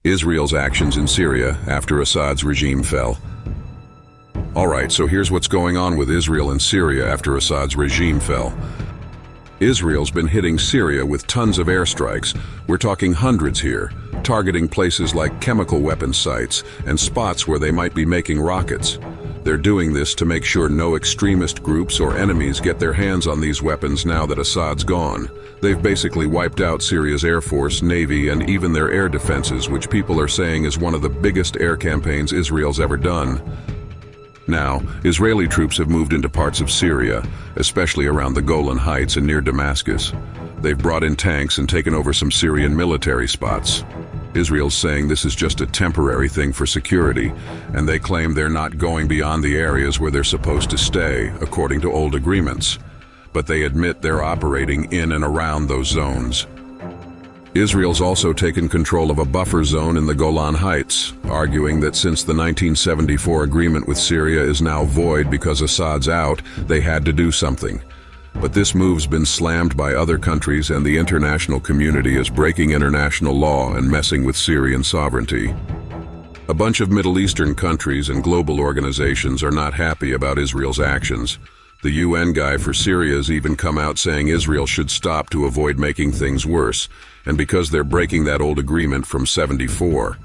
Israel's actions in Syria after Assad's regime fell. Alright, so here's what's going on with Israel and Syria after Assad's regime fell. Israel's been hitting Syria with tons of airstrikes. We're talking hundreds here, targeting places like chemical weapon sites and spots where they might be making rockets. They're doing this to make sure no extremist groups or enemies get their hands on these weapons now that Assad's gone. They've basically wiped out Syria's air force, navy, and even their air defenses, which people are saying is one of the biggest air campaigns Israel's ever done. Now, Israeli troops have moved into parts of Syria, especially around the Golan Heights and near Damascus. They've brought in tanks and taken over some Syrian military spots. Israel's saying this is just a temporary thing for security, and they claim they're not going beyond the areas where they're supposed to stay, according to old agreements. But they admit they're operating in and around those zones. Israel's also taken control of a buffer zone in the Golan Heights, arguing that since the 1974 agreement with Syria is now void because Assad's out, they had to do something. But this move's been slammed by other countries, and the international community is breaking international law and messing with Syrian sovereignty. A bunch of Middle Eastern countries and global organizations are not happy about Israel's actions. The UN guy for Syria's even come out saying Israel should stop to avoid making things worse, and because they're breaking that old agreement from '74.